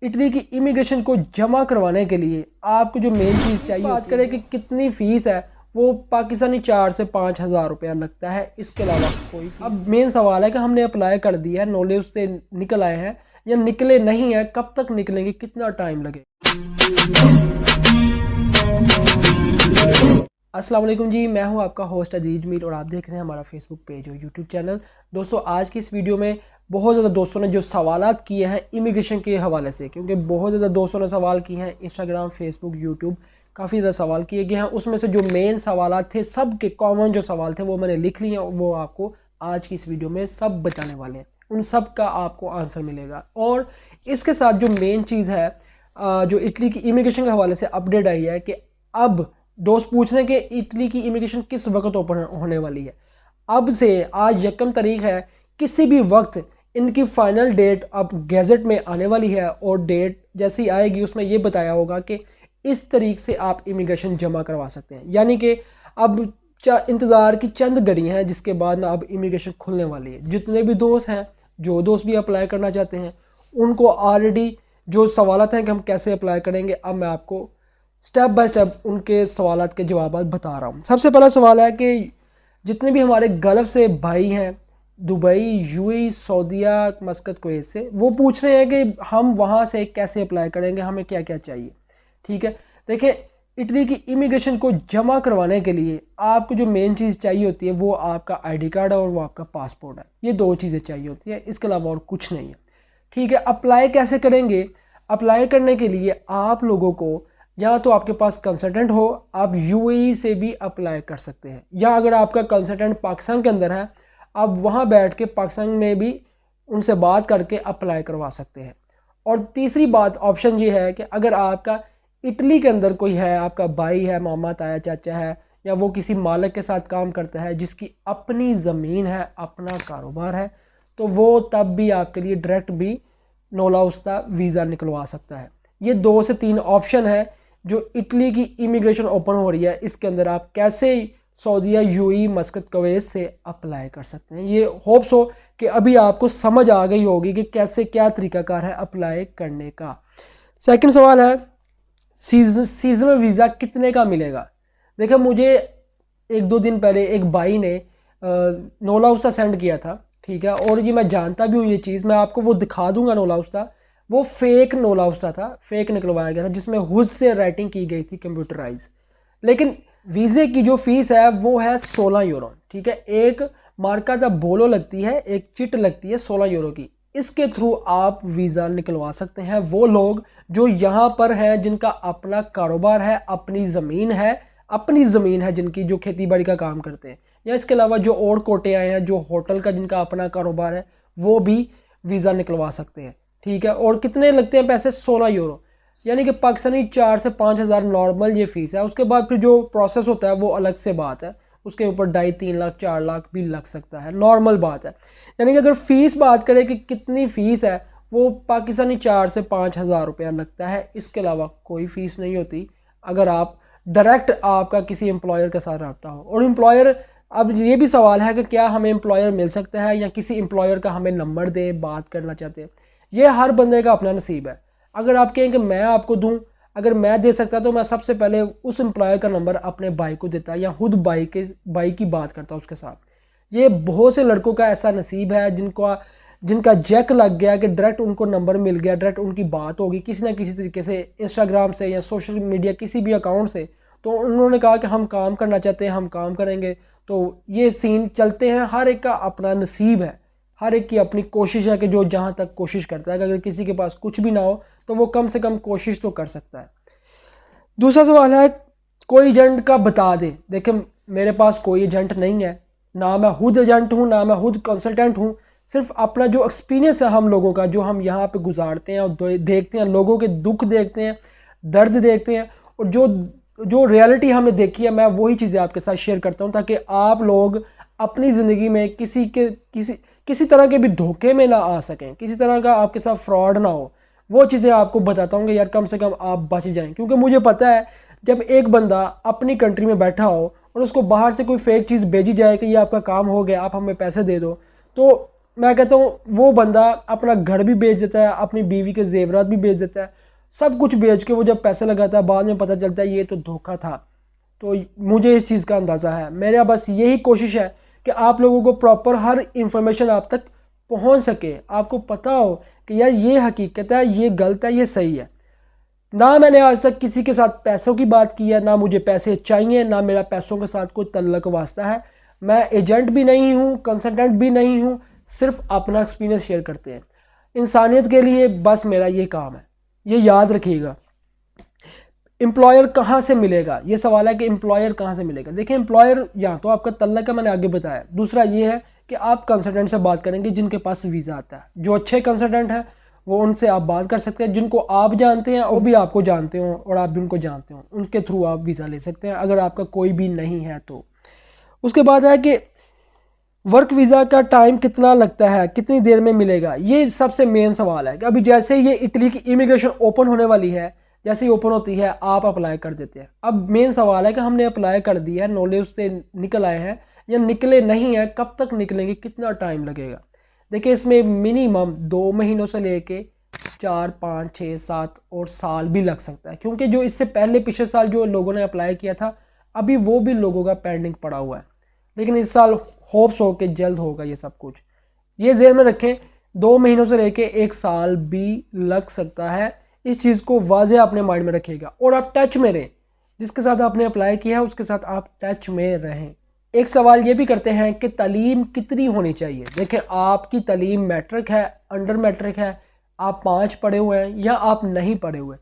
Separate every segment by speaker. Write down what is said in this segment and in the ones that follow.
Speaker 1: Italy की immigration को जमा करवाने के लिए आपको जो मेन चीज़ चाहिए, बात करें कि कितनी फ़ीस है, वो पाकिस्तानी 4 से 5 हज़ार रुपया लगता है। इसके अलावा कोई फीस। अब मेन सवाल है कि हमने अप्लाई कर दिया है, नॉलेज से निकल आए हैं या निकले नहीं हैं, कब तक निकलेंगे, कितना टाइम लगेगा। अस्सलाम वालेकुम जी, मैं हूं आपका होस्ट अदीज मीर और आप देख रहे हैं हमारा फेसबुक पेज और यूट्यूब चैनल। दोस्तों, आज की इस वीडियो में बहुत ज़्यादा दोस्तों ने जो सवालात किए हैं इमिग्रेशन के हवाले से, क्योंकि बहुत ज़्यादा दोस्तों ने सवाल किए हैं, इंस्टाग्राम, फेसबुक, यूट्यूब काफ़ी ज़्यादा सवाल किए गए हैं। उसमें से जो मेन सवालात थे, सब के कॉमन जो सवाल थे वो मैंने लिख लिए हैं, वो आपको आज की इस वीडियो में सब बताने वाले हैं। उन सब का आपको आंसर मिलेगा। और इसके साथ जो मेन चीज़ है, जो इटली की इमिग्रेशन के हवाले से अपडेट आई है कि अब दोस्त पूछ रहे हैं कि इटली की इमिग्रेशन किस वक्त ओपन होने वाली है। अब से आज 1 तारीख है, किसी भी वक्त इनकी फाइनल डेट अब गैजेट में आने वाली है और डेट जैसे ही आएगी उसमें ये बताया होगा कि इस तरीक से आप इमिग्रेशन जमा करवा सकते हैं। यानी कि अब इंतज़ार की चंद घड़ी हैं, जिसके बाद ना अब इमिग्रेशन खुलने वाली है। जितने भी दोस्त हैं, जो दोस्त भी अप्लाई करना चाहते हैं, उनको ऑलरेडी जो सवालत हैं कि हम कैसे अप्लाई करेंगे, अब मैं आपको स्टेप बाय स्टेप उनके सवालात के जवाब बता रहा हूँ। सबसे पहला सवाल है कि जितने भी हमारे गल्फ़ से भाई हैं, दुबई, यूएई, सऊदीया, मस्कत, कुवैत से, वो पूछ रहे हैं कि हम वहाँ से कैसे अप्लाई करेंगे, हमें क्या क्या चाहिए। ठीक है, देखिए, इटली की इमिग्रेशन को जमा करवाने के लिए आपको जो मेन चीज़ चाहिए होती है वो आपका आईडी कार्ड है और वो आपका पासपोर्ट है। ये 2 चीज़ें चाहिए होती हैं, इसके अलावा और कुछ नहीं है। ठीक है, अप्लाई कैसे करेंगे? अप्लाई करने के लिए आप लोगों को या तो आपके पास कंसल्टेंट हो, आप यूएई से भी अप्लाई कर सकते हैं, या अगर आपका कंसल्टेंट पाकिस्तान के अंदर है, आप वहाँ बैठ के पाकिस्तान में भी उनसे बात करके अप्लाई करवा सकते हैं। और तीसरी बात, ऑप्शन ये है कि अगर आपका इटली के अंदर कोई है, आपका भाई है, मामा, ताया, चाचा है, या वो किसी मालिक के साथ काम करता है जिसकी अपनी ज़मीन है, अपना कारोबार है, तो वो तब भी आपके लिए डायरेक्ट भी नोला उस्ता वीज़ा निकलवा सकता है। ये 2 से 3 ऑप्शन है जो इटली की इमिग्रेशन ओपन हो रही है, इसके अंदर आप कैसे सऊदीया, यूएई, मस्कत, कुवैत से अप्लाई कर सकते हैं। ये होप्स हो कि अभी आपको समझ आ गई होगी कि कैसे क्या तरीकाकार है अप्लाई करने का। सेकंड सवाल है, सीजनल वीज़ा कितने का मिलेगा? देखिए, मुझे 1-2 दिन पहले एक भाई ने नोला उस्ता सेंड किया था। ठीक है, और ये मैं जानता भी हूँ ये चीज़, मैं आपको वो दिखा दूंगा। नोला उस्ता वो फेक नोला उस्ता था, फेक निकलवाया गया था, जिसमें हुज से राइटिंग की गई थी, कंप्यूटराइज। लेकिन वीज़े की जो फ़ीस है वो है 16 यूरो। ठीक है, एक मार्का दा बोलो लगती है, एक चिट लगती है 16 यूरो की। इसके थ्रू आप वीज़ा निकलवा सकते हैं। वो लोग जो यहाँ पर हैं, जिनका अपना कारोबार है, अपनी ज़मीन है जिनकी, जो खेती बाड़ी का काम करते हैं, या इसके अलावा जो और कोटे आए हैं, जो होटल का जिनका अपना कारोबार है, वो भी वीज़ा निकलवा सकते हैं। ठीक है, और कितने लगते हैं पैसे? 16 यूरो, यानी कि पाकिस्तानी 4 से 5 हज़ार नॉर्मल ये फ़ीस है। उसके बाद फिर जो प्रोसेस होता है वो अलग से बात है, उसके ऊपर 2.5-3 लाख 4 लाख भी लग सकता है, नॉर्मल बात है। यानी कि अगर फ़ीस बात करें कि कितनी फ़ीस है, वो पाकिस्तानी 4 से 5 हज़ार रुपया लगता है। इसके अलावा कोई फ़ीस नहीं होती अगर आप डायरेक्ट आपका किसी एम्प्लॉयर के साथ रब्ता हो। और एम्प्लॉयर, अब ये भी सवाल है कि क्या हमें एम्प्लॉयर मिल सकता है, या किसी एम्प्लॉयर का हमें नंबर दें, बात करना चाहते हैं। ये हर बंदे का अपना नसीब है। अगर आप कहें कि मैं आपको दूं, अगर मैं दे सकता तो मैं सबसे पहले उस एम्प्लॉयर का नंबर अपने भाई को देता, या खुद भाई की बात करता उसके साथ। ये बहुत से लड़कों का ऐसा नसीब है जिनका जैक लग गया कि डायरेक्ट उनको नंबर मिल गया, डायरेक्ट उनकी बात होगी किसी ना किसी तरीके से, इंस्टाग्राम से या सोशल मीडिया किसी भी अकाउंट से। तो उन्होंने कहा कि हम काम करना चाहते हैं, हम काम करेंगे। तो ये सीन चलते हैं, हर एक का अपना नसीब है, हर एक की अपनी कोशिश है कि जो जहाँ तक कोशिश करता है कि अगर किसी के पास कुछ भी ना हो तो वो कम से कम कोशिश तो कर सकता है। दूसरा सवाल है, कोई एजेंट का बता दे। देखिए, मेरे पास कोई एजेंट नहीं है, ना मैं खुद एजेंट हूँ, ना मैं खुद कंसल्टेंट हूँ। सिर्फ अपना जो एक्सपीरियंस है हम लोगों का, जो हम यहाँ पे गुजारते हैं और देखते हैं, लोगों के दुख देखते हैं, दर्द देखते हैं, और जो जो रियलिटी हमने देखी है, मैं वही चीज़ें आपके साथ शेयर करता हूँ, ताकि आप लोग अपनी ज़िंदगी में किसी तरह के भी धोखे में ना आ सकें, किसी तरह का आपके साथ फ्रॉड ना हो। वो चीज़ें आपको बताता हूँ कि यार कम से कम आप बच जाएं। क्योंकि मुझे पता है, जब एक बंदा अपनी कंट्री में बैठा हो और उसको बाहर से कोई फेक चीज़ भेजी जाए कि ये आपका काम हो गया, आप हमें पैसे दे दो, तो मैं कहता हूँ वो बंदा अपना घर भी बेच देता है, अपनी बीवी के जेवरात भी बेच देता है, सब कुछ बेच के वो जब पैसे लगाता है बाद में पता चलता है ये तो धोखा था। तो मुझे इस चीज़ का अंदाज़ा है। मेरा बस यही कोशिश है कि आप लोगों को प्रॉपर हर इंफॉर्मेशन आप तक पहुंच सके, आपको पता हो कि यार ये हकीकत है, ये गलत है, ये सही है। ना मैंने आज तक किसी के साथ पैसों की बात की है, ना मुझे पैसे चाहिए, ना मेरा पैसों के साथ कोई तल्लक वास्ता है। मैं एजेंट भी नहीं हूँ, कंसल्टेंट भी नहीं हूँ, सिर्फ अपना एक्सपीरियंस शेयर करते हैं इंसानियत के लिए। बस मेरा ये काम है, ये याद रखिएगा। एम्प्लॉयर कहाँ से मिलेगा, ये सवाल है कि एम्प्लॉयर कहाँ से मिलेगा। देखिए एम्प्लॉयर या तो आपका तल्लक है, मैंने आगे बताया। दूसरा ये है कि आप कंसल्टेंट से बात करेंगे जिनके पास वीज़ा आता है। जो अच्छे कंसल्टेंट हैं वो उनसे आप बात कर सकते हैं, जिनको आप जानते हैं वो भी आपको जानते हो और आप भी उनको जानते हो, उनके थ्रू आप वीज़ा ले सकते हैं अगर आपका कोई भी नहीं है तो। उसके बाद है कि वर्क वीज़ा का टाइम कितना लगता है, कितनी देर में मिलेगा, ये सबसे मेन सवाल है कि अभी जैसे ये इटली की इमिग्रेशन ओपन होने वाली है, जैसे ही ओपन होती है आप अप्लाई कर देते हैं। अब मेन सवाल है कि हमने अप्लाई कर दिया है, नॉलेज से निकल आए हैं या निकले नहीं हैं, कब तक निकलेंगे, कितना टाइम लगेगा। देखिए इसमें मिनिमम 2 महीनों से लेके 4, 5, 6, 7 और साल भी लग सकता है, क्योंकि जो इससे पहले पिछले साल जो लोगों ने अप्लाई किया था अभी वो भी लोगों का पेंडिंग पड़ा हुआ है। लेकिन इस साल होप्स हो कि जल्द होगा ये सब कुछ। ये ज़हन में रखें, 2 महीनों से लेके 1 साल भी लग सकता है। इस चीज़ को वाज़ेह अपने माइंड में रखिएगा और आप टच में रहें, जिसके साथ आपने अप्लाई किया है उसके साथ आप टच में रहें। एक सवाल ये भी करते हैं कि तालीम कितनी होनी चाहिए। देखें आपकी तालीम मैट्रिक है, अंडर मैट्रिक है, आप 5 पढ़े हुए हैं या आप नहीं पढ़े हुए,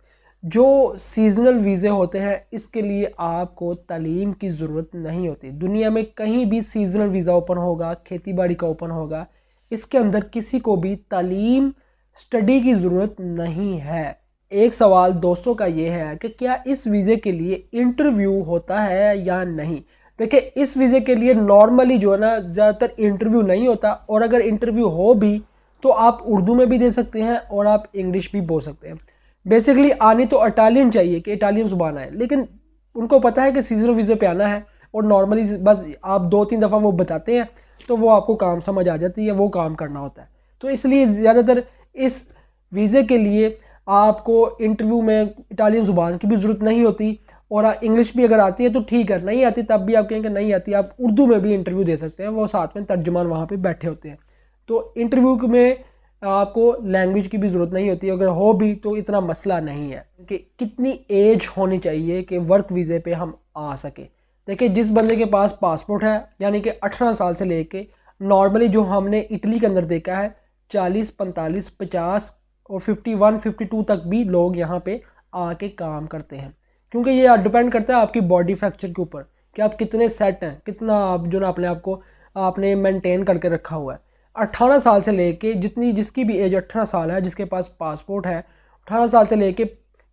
Speaker 1: जो सीजनल वीज़े होते हैं इसके लिए आपको तालीम की ज़रूरत नहीं होती। दुनिया में कहीं भी सीजनल वीज़ा ओपन होगा, खेती बाड़ी का ओपन होगा, इसके अंदर किसी को भी तालीम स्टडी की ज़रूरत नहीं है। एक सवाल दोस्तों का ये है कि क्या इस वीज़े के लिए इंटरव्यू होता है या नहीं। देखिए इस वीज़े के लिए नॉर्मली जो है ना ज़्यादातर इंटरव्यू नहीं होता, और अगर इंटरव्यू हो भी तो आप उर्दू में भी दे सकते हैं और आप इंग्लिश भी बोल सकते हैं। बेसिकली आनी तो इटालियन चाहिए कि इटालियन ज़ुबान आए, लेकिन उनको पता है कि सीजनल वीज़े पे आना है और नॉर्मली बस आप 2-3 दफ़ा वो बताते हैं तो वो आपको काम समझ आ जाती है, वो काम करना होता है। तो इसलिए ज़्यादातर इस वीज़े के लिए आपको इंटरव्यू में इटालियन ज़ुबान की भी ज़रूरत नहीं होती, और इंग्लिश भी अगर आती है तो ठीक है, नहीं आती तब भी आप कहेंगे नहीं आती, आप उर्दू में भी इंटरव्यू दे सकते हैं, वो साथ में तर्जुमान वहाँ पे बैठे होते हैं। तो इंटरव्यू में आपको लैंग्वेज की भी ज़रूरत नहीं होती, अगर हो भी तो इतना मसला नहीं है कि कितनी एज होनी चाहिए कि वर्क वीज़े पे हम आ सके। देखिए जिस बंदे के पास पासपोर्ट है यानी कि 18 साल से लेके नॉर्मली जो हमने इटली के अंदर देखा है 40, 45, 50 और 51, 52 तक भी लोग यहाँ पे आके काम करते हैं, क्योंकि ये डिपेंड करता है आपकी बॉडी फ्रैक्चर के ऊपर कि आप कितने सेट हैं, कितना आप जो ना अपने आप को आपने मेंटेन करके रखा हुआ है। 18 साल से लेके जिसकी भी एज 18 साल है, जिसके पास पासपोर्ट है, 18 साल से लेके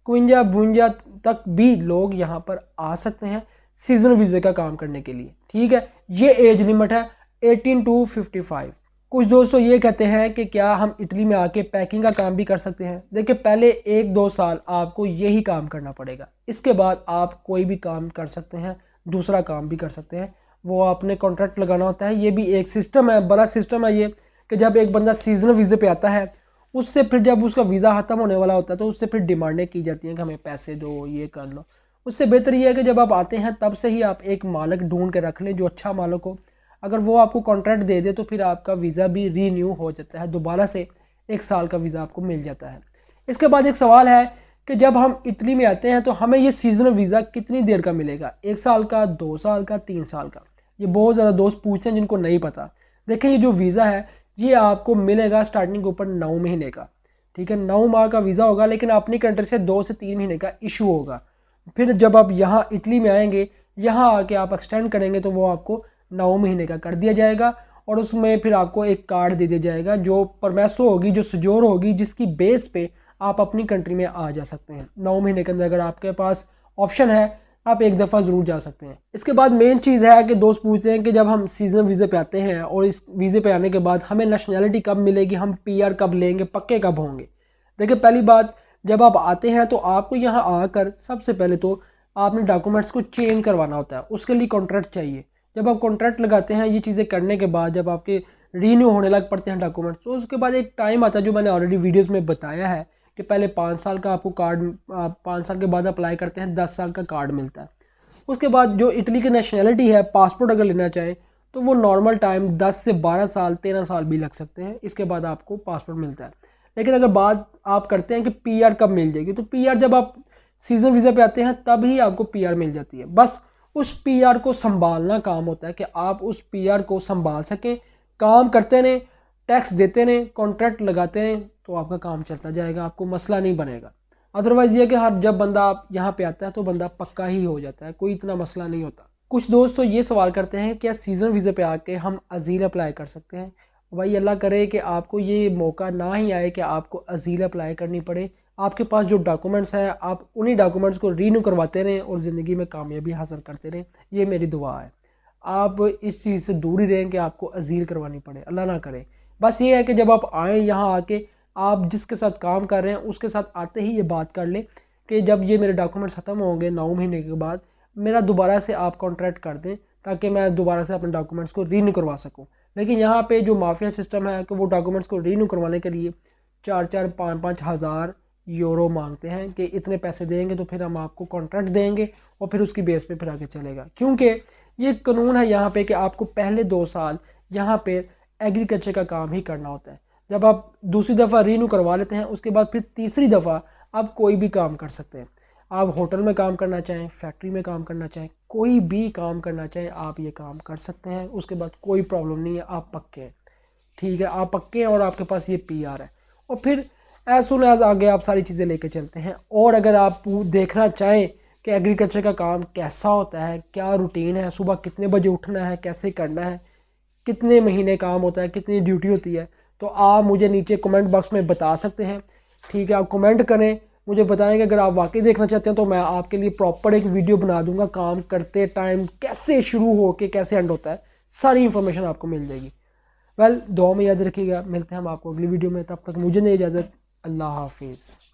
Speaker 1: 52 तक भी लोग यहाँ पर आ सकते हैं सीजनल वीज़े का काम करने के लिए। ठीक है, ये एज लिमिट है 18 to 55। कुछ दोस्तों ये कहते हैं कि क्या हम इटली में आके पैकिंग का काम भी कर सकते हैं। देखिए पहले 1-2 साल आपको यही काम करना पड़ेगा, इसके बाद आप कोई भी काम कर सकते हैं, दूसरा काम भी कर सकते हैं, वो आपने कॉन्ट्रैक्ट लगाना होता है। ये भी एक सिस्टम है, बड़ा सिस्टम है ये, कि जब एक बंदा सीजनल वीज़े पे आता है उससे फिर जब उसका वीज़ा ख़त्म होने वाला होता है तो उससे फिर डिमांडें की जाती हैं कि हमें पैसे दो, ये कर लो। उससे बेहतर ये है कि जब आप आते हैं तब से ही आप एक मालिक ढूंढ के रख लें जो अच्छा मालिक हो। अगर वो आपको कॉन्ट्रैक्ट दे दे तो फिर आपका वीज़ा भी रीन्यू हो जाता है, दोबारा से 1 साल का वीज़ा आपको मिल जाता है। इसके बाद एक सवाल है कि जब हम इटली में आते हैं तो हमें ये सीजनल वीज़ा कितनी देर का मिलेगा, 1 साल का, 2 साल का, 3 साल का। ये बहुत ज़्यादा दोस्त पूछते हैं जिनको नहीं पता। देखें ये जो वीज़ा है ये आपको मिलेगा स्टार्टिंग के ऊपर 9 महीने का। ठीक है, 9 माह का वीज़ा होगा, लेकिन अपनी कंट्री से 2 से 3 महीने का इशू होगा। फिर जब आप यहाँ इटली में आएंगे, यहाँ आके आप एक्सटेंड करेंगे तो वो आपको 9 महीने का कर दिया जाएगा, और उसमें फिर आपको एक कार्ड दे दिया जाएगा जो परमेसो होगी, जो सजोर होगी, जिसकी बेस पे आप अपनी कंट्री में आ जा सकते हैं। 9 महीने के अंदर अगर आपके पास ऑप्शन है आप एक दफ़ा ज़रूर जा सकते हैं। इसके बाद मेन चीज़ है कि दोस्त पूछते हैं कि जब हम सीजनल वीज़े पे आते हैं और इस वीज़े पे आने के बाद हमें नेशनैलिटी कब मिलेगी, हम पीआर कब लेंगे, पक्के कब होंगे। देखिए पहली बात, जब आप आते हैं तो आपको यहाँ आकर सबसे पहले तो आपने डॉक्यूमेंट्स को चेंज करवाना होता है, उसके लिए कॉन्ट्रैक्ट चाहिए। जब आप कॉन्ट्रैक्ट लगाते हैं, ये चीज़ें करने के बाद जब आपके रीन्यू होने लग पड़ते हैं डॉक्यूमेंट्स। तो उसके बाद एक टाइम आता है जो मैंने ऑलरेडी वीडियोस में बताया है कि पहले 5 साल का आपको कार्ड, 5 साल के बाद अप्लाई करते हैं 10 साल का कार्ड मिलता है। उसके बाद जो इटली की नेशनैलिटी है, पासपोर्ट अगर लेना चाहें तो वो नॉर्मल टाइम 10 से 12 साल 13 साल भी लग सकते हैं, इसके बाद आपको पासपोर्ट मिलता है। लेकिन अगर बात आप करते हैं कि पीआर कब मिल जाएगी, तो पीआर जब आप सीज़न वीज़ा पे आते हैं तब ही आपको पीआर मिल जाती है। बस उस पीआर को संभालना काम होता है कि आप उस पीआर को संभाल सकें, काम करते रहें, टैक्स देते रहें, कॉन्ट्रैक्ट लगाते रहें, तो आपका काम चलता जाएगा, आपको मसला नहीं बनेगा। अदरवाइज़ ये कि हर जब बंदा आप यहाँ पे आता है तो बंदा पक्का ही हो जाता है, कोई इतना मसला नहीं होता। कुछ दोस्त तो ये सवाल करते हैं क्या सीज़न वीज़े पे आके हम अजील अप्लाई कर सकते हैं। भाई अल्लाह करे कि आपको ये मौका ना ही आए कि आपको अजील अप्लाई करनी पड़े। आपके पास जो डॉक्यूमेंट्स हैं आप उन्हीं डॉक्यूमेंट्स को रीन्यू करवाते रहें और ज़िंदगी में कामयाबी हासिल करते रहें, ये मेरी दुआ है। आप इस चीज़ से दूर ही रहें कि आपको अजील करवानी पड़े, अल्लाह ना करे। बस ये है कि जब आप आएँ यहाँ आके आप जिसके साथ काम कर रहे हैं उसके साथ आते ही ये बात कर लें कि जब ये मेरे डॉक्यूमेंट्स ख़त्म होंगे 9 महीने के बाद मेरा दोबारा से आप कॉन्ट्रैक्ट कर दें ताकि मैं दोबारा से अपने डॉक्यूमेंट्स को रीन्यू करवा सकूं। लेकिन यहाँ पे जो माफिया सिस्टम है कि वो डॉक्यूमेंट्स को रीन्यू करवाने के लिए 4-4 5-5 हज़ार यूरो मांगते हैं कि इतने पैसे देंगे तो फिर हम आपको कॉन्ट्रैक्ट देंगे और फिर उसकी बेस पे फिर आगे चलेगा। क्योंकि ये कानून है यहाँ पे कि आपको पहले 2 साल यहाँ पे एग्रीकल्चर का काम ही करना होता है। जब आप दूसरी दफ़ा रीन्यू करवा लेते हैं उसके बाद फिर तीसरी दफ़ा आप कोई भी काम कर सकते हैं। आप होटल में काम करना चाहें, फैक्ट्री में काम करना चाहें, कोई भी काम करना चाहें आप ये काम कर सकते हैं। उसके बाद कोई प्रॉब्लम नहीं है, आप पक्के हैं, ठीक है, आप पक्के हैं और आपके पास ये पीआर है। और फिर एज सुन एज आगे आप सारी चीज़ें लेके चलते हैं। और अगर आप देखना चाहें कि एग्रीकल्चर का काम कैसा होता है, क्या रूटीन है, सुबह कितने बजे उठना है, कैसे करना है, कितने महीने काम होता है, कितनी ड्यूटी होती है, तो आप मुझे नीचे कमेंट बॉक्स में बता सकते हैं, ठीक है। आप कमेंट करें, मुझे बताएंगे। अगर आप वाकई देखना चाहते हैं तो मैं आपके लिए प्रॉपर एक वीडियो बना दूंगा, काम करते टाइम कैसे शुरू हो के कैसे एंड होता है, सारी इन्फॉर्मेशन आपको मिल जाएगी। वेल, दुआ में याद रखिएगा, मिलते हैं हम आपको अगली वीडियो में, तब तक मुझे नहीं इजाज़त, अल्लाह हाफिज़।